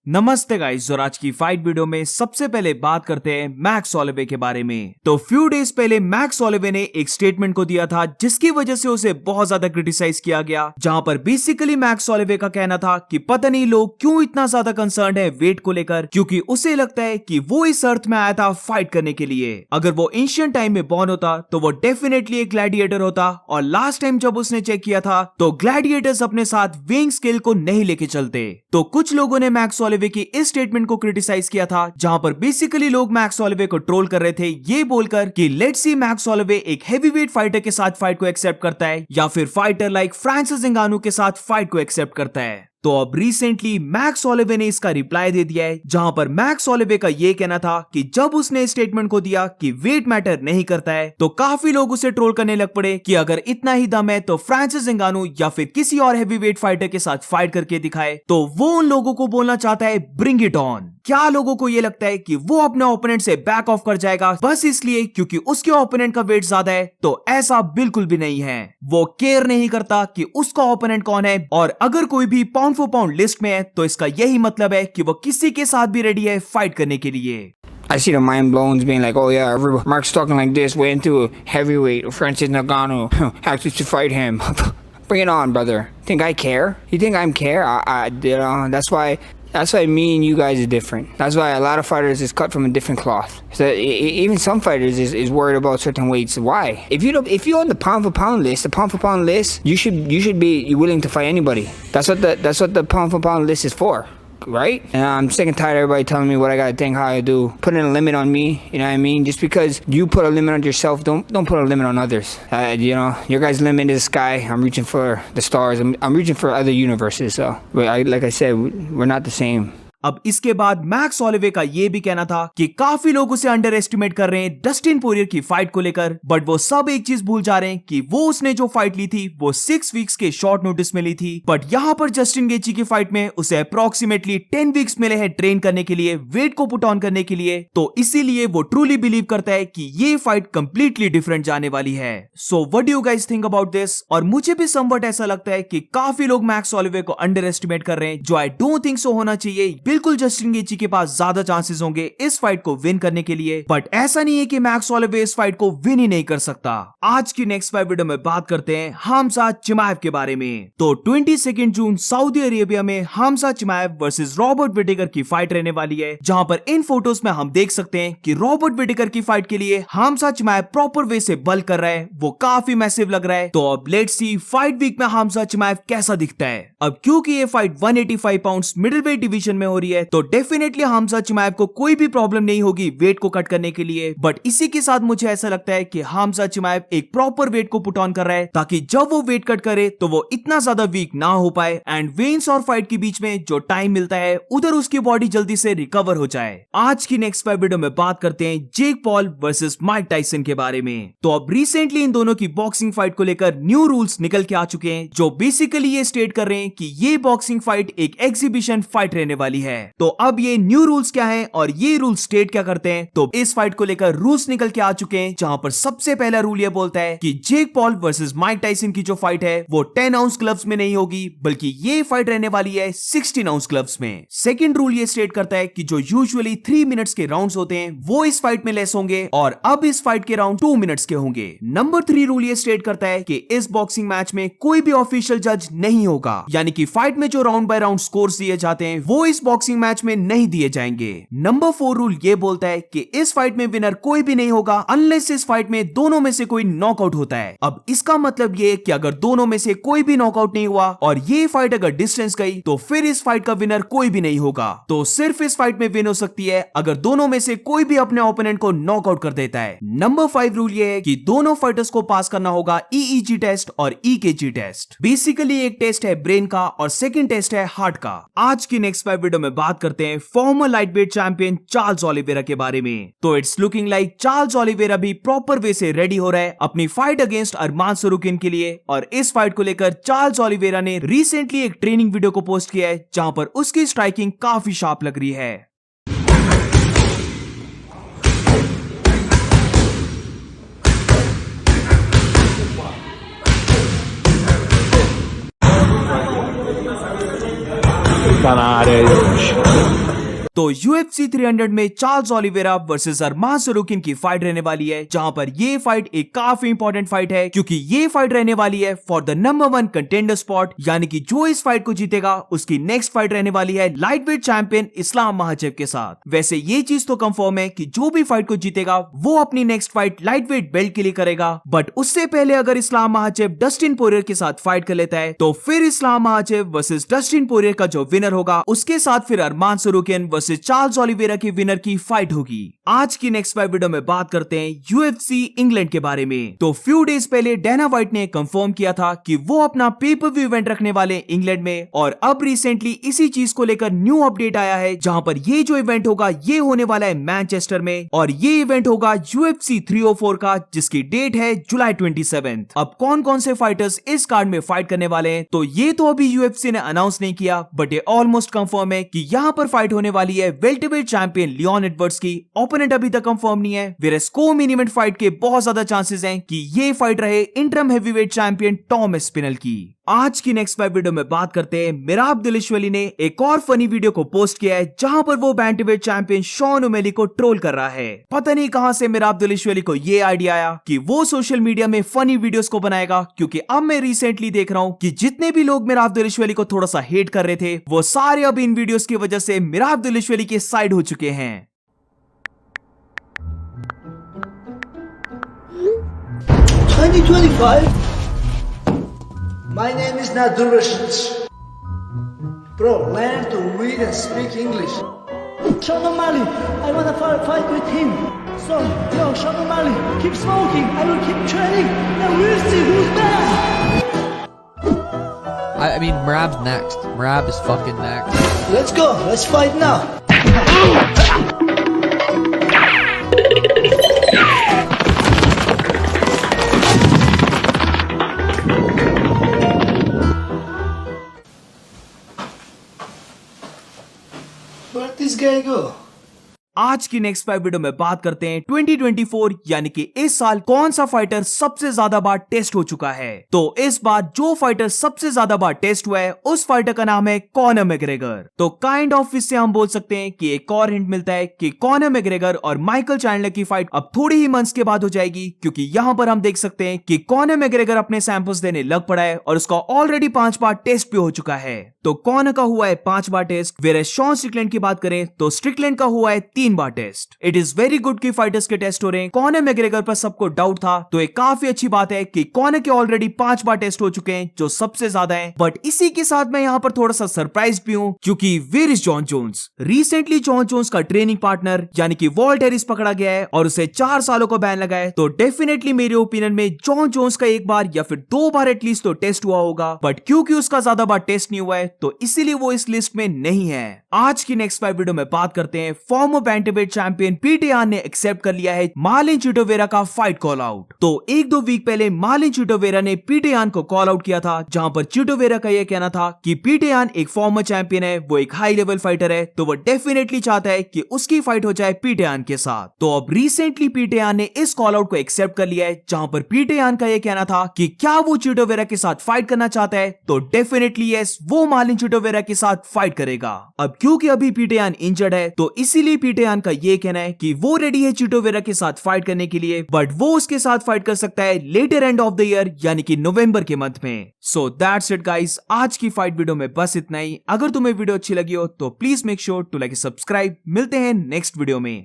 नमस्ते गाइस, और आज की फाइट वीडियो में सबसे पहले बात करते हैं मैक्स होलोवे के बारे में। तो फ्यू डेज पहले मैक्स होलोवे ने एक स्टेटमेंट को दिया था जिसकी वजह से उसे बहुत ज्यादा क्रिटिसाइज किया गया, जहां पर बेसिकली मैक्स होलोवे का कहना था कि पता नहीं लोग क्यों इतना ज्यादा कंसर्न है वेट को लेकर, क्योंकि उसे लगता है कि वो इस अर्थ में आया था फाइट करने के लिए। अगर वो एंशिएंट टाइम में बॉर्न होता तो वो डेफिनेटली एक ग्लैडिएटर होता, और लास्ट टाइम जब उसने चेक किया था तो ग्लैडिएटर्स अपने साथ वेइंग स्केल को नहीं लेके चलते। तो कुछ लोगों ने मैक्स होलोवे की इस स्टेटमेंट को क्रिटिसाइज किया था, जहां पर बेसिकली लोग मैक्स होलोवे को ट्रोल कर रहे थे ये बोलकर कि लेट्स सी मैक्स होलोवे एक हेवीवेट फाइटर के साथ फाइट को एक्सेप्ट करता है या फिर फाइटर लाइक फ्रांसिस नगानू के साथ फाइट को एक्सेप्ट करता है। तो अब रिसेंटली मैक्स होलोवे ने इसका रिप्लाई दे दिया है, जहां पर मैक्स होलोवे का ये कहना था कि जब उसने स्टेटमेंट को दिया कि वेट मैटर नहीं करता है तो काफी लोग उसे ट्रोल करने लग पड़े कि अगर इतना ही दम है तो फ्रांसिस नगानू या फिर किसी और हेवीवेट फाइटर के साथ फाइट करके दिखाए। तो वो उन लोगों को बोलना चाहता है ब्रिंग इट ऑन। क्या लोगों को ये लगता है कि वो अपने ओपोनेंट से बैक ऑफ कर जाएगा बस इसलिए क्योंकि उसके ओपोनेंट का वेट ज्यादा है? तो ऐसा बिल्कुल भी नहीं है। वो केयर नहीं करता कि उसका ओपोनेंट कौन है, और अगर कोई भी पाउंड फॉर पाउंड लिस्ट में है तो इसका यही मतलब है कि वो किसी के साथ भी रेडी है फाइट करने के लिए। I see the mind blowns being like, oh yeah, Mark's talking like this, went into a heavyweight, Francis Ngannou, actually to fight him. Bring it on, brother. Think I care? You think I'm care? That's why me and you guys are different. That's why a lot of fighters is cut from a different cloth. So even some fighters is worried about certain weights. Why? If you're on the pound for pound list, you should be willing to fight anybody. That's what the pound for pound list is for. Right? And I'm sick and tired of everybody telling me what I gotta think, how I do. Putting a limit on me, you know what I mean? Just because you put a limit on yourself, don't put a limit on others. Your guys' limit is the sky. I'm reaching for the stars. I'm reaching for other universes. So, like I said, we're not the same. अब इसके बाद max Holloway का ये भी कहना था कि काफी लोग उसे अंडर एस्टिमेट कर रहे हैं डस्टिन पोरियर की फाइट को लेकर, बट वो सब एक चीज भूल जा रहे हैं कि वो उसने जो फाइट ली थी वो 6 वीक्स के शॉर्ट नोटिस में ली थी, बट यहाँ पर जस्टिन गेची की फाइट में उसे अप्रोक्सीमेटली 10 वीक्स मिले हैं ट्रेन करने के लिए, वेट को पुट ऑन करने के लिए। तो इसीलिए वो ट्रूली बिलीव करता है कि ये फाइट कंप्लीटली डिफरेंट जाने वाली है। So what do you guys think about this? और मुझे भी समवट ऐसा लगता है कि काफी लोग मैक्स होलोवे को अंडर एस्टिमेट कर रहे हैं, जो आई डोंट थिंक सो होना चाहिए। बिल्कुल जस्टिन गेची के पास ज्यादा चांसेस होंगे इस फाइट को विन करने के लिए, बट ऐसा नहीं है कि मैक्स होलोवे इस फाइट को विन ही नहीं कर सकता। आज की नेक्स्ट फाइट वीडियो में बात करते हैं हमजा चिमाएव के बारे में। तो 22 जून सऊदी अरेबिया में Hamzat Chimaev versus Robert Whittaker की फाइट रहने वाली है, जहां पर इन फोटोज में हम देख सकते हैं कि रॉबर्ट विटेकर की फाइट के लिए हमजा चिमाएव प्रॉपर वे से बल्क कर रहा है, वो काफी मैसिव लग रहा है। तो अब लेट्स सी फाइट वीक में हमजा चिमाएव कैसा दिखता है। अब क्योंकि ये fight 185 pounds middle weight division में हो रही है तो डेफिनेटली हमजा चिमाएव को कोई भी प्रॉब्लम नहीं होगी वेट को कट करने के लिए, बट इसी के साथ मुझे ऐसा लगता है कि हमजा चिमाएव एक प्रॉपर वेट को पुट ऑन कर रहा है ताकि जब वो वेट कट करे तो वो इतना ज्यादा वीक ना हो पाए, एंड वेन्स और फाइट के बीच में जो टाइम मिलता है उधर उसकी बॉडी जल्दी से रिकवर हो जाए। आज की नेक्स्ट फाइट वीडियो में बात करते हैं Jake Paul versus Mike Tyson के बारे में। तो अब रिसेंटली इन दोनों की बॉक्सिंग फाइट को लेकर न्यू रूल्स निकल के आ चुके हैं, जो बेसिकली ये स्टेट कर रहे हैं कि ये बॉक्सिंग फाइट एक एग्जीबिशन फाइट रहने वाली है। तो अब ये न्यू रूल्स क्या है और ये रूल स्टेट क्या करते हैं? तो इस फाइट को लेकर रूल्स निकल के आ चुके हैं, जहां पर सबसे पहला रूल ये बोलता है कि Jake Paul versus Mike Tyson की जो फाइट है वो 10 आउंस ग्लव्स में नहीं होगी, बल्कि ये फाइट रहने वाली है 16 आउंस ग्लव्स में। सेकंड रूल ये स्टेट करता है कि जो यूजुअली 3 मिनट्स के राउंड्स होते हैं वो इस फाइट में लेस होंगे, और अब इस फाइट के राउंड 2 मिनट्स के होंगे। नंबर 3 रूल ये स्टेट करता है कि इस बॉक्सिंग मैच में कोई भी ऑफिशियल जज नहीं होगा, यानी कि फाइट में जो राउंड बाय राउंड स्कोर्स दिए जाते हैं वो इस बॉक्सिंग मैच में नहीं दिए जाएंगे। नंबर 4 रूल ये बोलता है कि इस फाइट में विनर कोई भी नहीं होगा अनलेस इस फाइट में दोनों में से कोई नॉकआउट होता है। अब इसका मतलब ये कि अगर दोनों में से कोई भी नॉकआउट नहीं हुआ और ये फाइट अगर डिस्टेंस गई तो फिर इस फाइट का विनर कोई भी नहीं होगा। तो सिर्फ इस फाइट में विन हो सकती है अगर दोनों में से कोई भी अपने ओपोनेंट को नॉकआउट कर देता है। नंबर 5 रूल ये है कि दोनों फाइटर्स को पास करना होगा ईईजी टेस्ट और ईकेजी टेस्ट। बेसिकली एक टेस्ट है ब्रेन का और सेकंड टेस्ट है हार्ट का। आज की नेक्स्ट फाइट वीडियो में बात करते हैं farmer lightweight champion Charles Oliveira के बारे में। तो it's looking like Charles Oliveira भी प्रॉपर वे से रेडी हो रहा है अपनी फाइट अगेंस्ट अरमान सरूकिन के लिए, और इस फाइट को लेकर चार्ल्स ओलिवेरा ने रिसेंटली एक ट्रेनिंग वीडियो को पोस्ट किया है, जहां पर उसकी स्ट्राइकिंग काफी शार्प लग रही है। तो UFC 300 में चार्ल्स ओलिवेरा वर्सेस अरमान सरूकिन की फाइट रहने वाली है, जहां पर ये फाइट एक काफी इंपॉर्टेंट फाइट है क्योंकि ये फाइट रहने वाली है for the number 1 contender spot, यानी कि जो इस फाइट को जीतेगा उसकी नेक्स्ट फाइट रहने वाली है लाइटवेट चैंपियन इस्लाम महाचेव के साथ। वैसे ये चीज तो कंफर्म है कि जो भी फाइट को जीतेगा वो अपनी नेक्स्ट फाइट लाइटवेट बेल्ट के लिए करेगा, बट उससे पहले अगर इस्लाम महाचेव डस्टिन पोरियर के साथ फाइट कर लेता है तो फिर इस्लाम महाचेव वर्सेस डस्टिन पोरियर का जो विनर होगा उसके साथ फिर अरमान सरूकिन वर्सेस चार्ल्स ओलिवेरा के विनर की फाइट होगी। आज की नेक्स्ट फाइट वीडियो में बात करते हैं UFC इंग्लैंड के बारे में। तो फ्यू डेज पहले डैना व्हाइट ने कंफर्म किया था कि वो अपना पेपर व्यू इवेंट रखने वाले इंग्लैंड में, और अब रिसेंटली इसी चीज को लेकर न्यू अपडेट आया है जहां पर ये जो इवेंट होगा ये होने वाला है मैनचेस्टर में, और ये इवेंट होगा UFC 304 का, जिसकी डेट है जुलाई 27। अब कौन कौन से फाइटर्स इस कार्ड में फाइट करने वाले हैं तो ये तो अभी UFC ने अनाउंस नहीं किया, बट ये ऑलमोस्ट कंफर्म है कि यहाँ पर फाइट होने वाली है वेल्टरवेट चैंपियन लियोन एडवर्ड्स की। ओपोनेंट अभी तक कंफर्म नहीं है, वेयरएज को-मेन इवेंट फाइट के बहुत ज्यादा चांसेस हैं कि ये फाइट रहे interim heavyweight champion Tom Aspinall की। आज की नेक्स्ट फाइट वीडियो में बात करते हैं मिराब दिलिशवली ने एक और फनी वीडियो को पोस्ट किया है जहां पर वो बैंटरवेट चैंपियन शॉन ओमेली को ट्रोल कर रहा है। पता नहीं कहां से मिराब दिलिशवली को ये आइडिया आया कि वो सोशल मीडिया में फनी वीडियोस को बनाएगा, क्योंकि अब मैं रिसेंटली देख रहा हूं कि जितने भी लोग मिराब दिलिशवली को थोड़ा सा हेट कर रहे थे वो सारे अब इन वीडियोस की वजह से मिराब दिलिशवली के साइड हो चुके हैं। 2025? My name is Nadur Rashid. Bro, learn to read and speak English. Sean O'Malley, I wanna fight with him. So, yo, Sean O'Malley, keep smoking. I will keep training. And we'll see who's best. I mean, Merab's next. Merab is fucking next. Let's go. Let's fight now. Where'd this guy go? आज की next five video में बात करते हैं 2024 यानी कि इस साल कौन सा फाइटर सबसे ज्यादा बार टेस्ट हो चुका है। तो इस बार जो फाइटर सबसे ज्यादा बार टेस्ट हुआ है उस फाइटर का नाम है कॉनर मैग्रेगर। तो काइंड ऑफ इससे हम बोल सकते हैं कि एक और हिंट मिलता है कि कॉनर मैग्रेगर और माइकल चैंडलर की फाइट अब थोड़ी ही मंथ्स के बाद हो जाएगी, क्योंकि यहाँ पर हम देख सकते हैं कि कॉनर मैग्रेगर अपने सैंपल्स देने लग पड़ा है और उसका ऑलरेडी 5 बार टेस्ट भी हो चुका है। तो कॉनर का हुआ है 5 बार टेस्ट, वेयरएज शॉन स्ट्रिकलैंड की बात करें तो स्ट्रिकलैंड का हुआ है 3 बार test. It is very good कि फाइटर्स के टेस्ट हो रहे हैं। कॉनर मैग्रेगर पर सबको डाउट था, तो एक काफी अच्छी बात है कि कॉनर के ऑलरेडी 5 बार टेस्ट हो चुके हैं, जो सबसे ज्यादा है। बट इसी के साथ मैं यहाँ पर थोड़ा सा सरप्राइज भी हूँ, क्योंकि where is John Jones. Recently John Jones का ट्रेनिंग पार्टनर यानी कि वॉल्ट हैरिस पकड़ा गया है और उसे 4 सालों का बैन लगा है। तो डेफिनेटली मेरे ओपिनियन में जॉन जोन्स का 1 बार या फिर 2 बार एटलीस्ट तो टेस्ट हुआ होगा, बट क्योंकि उसका ज्यादा बार टेस्ट नहीं हुआ है तो इसीलिए वो इस लिस्ट में नहीं है। आज की नेक्स्ट 5 वीडियो में बात करते हैं फॉर्मर बैंटरवेट चैंपियन पीटे यान ने एक्सेप्ट कर लिया है मार्लिन चिटोवेरा का फाइट कॉल आउट। तो 1-2 वीक पहले मार्लिन चिटोवेरा ने पीटे यान को कॉल आउट किया था, जहां पर चिटोवेरा का यह कहना था कि पीटे यान एक फॉर्मर चैंपियन है, वो एक हाई लेवल फाइटर है, तो वो डेफिनेटली चाहता है कि उसकी फाइट हो जाए पीटे यान के साथ। तो अब रिसेंटली पीटे यान ने इस कॉल आउट को एक्सेप्ट कर लिया है, जहां पर पीटे यान का यह कहना था कि क्या वो चिटोवेरा के साथ फाइट करना चाहता है, तो डेफिनेटली यस, वो मार्लिन चिटोवेरा के साथ फाइट करेगा। अब क्योंकि अभी पीटे यान इंजर्ड है तो इसीलिए पीटे यान का यह कहना है कि वो रेडी है चिटोवेरा के साथ फाइट करने के लिए, बट वो उसके साथ फाइट कर सकता है later end of the year यानी कि नवंबर के मंथ में। सो दैट्स इट गाइस, आज की फाइट वीडियो में बस इतना ही। अगर तुम्हें वीडियो अच्छी लगी हो तो please make sure to like subscribe. मिलते हैं नेक्स्ट वीडियो में।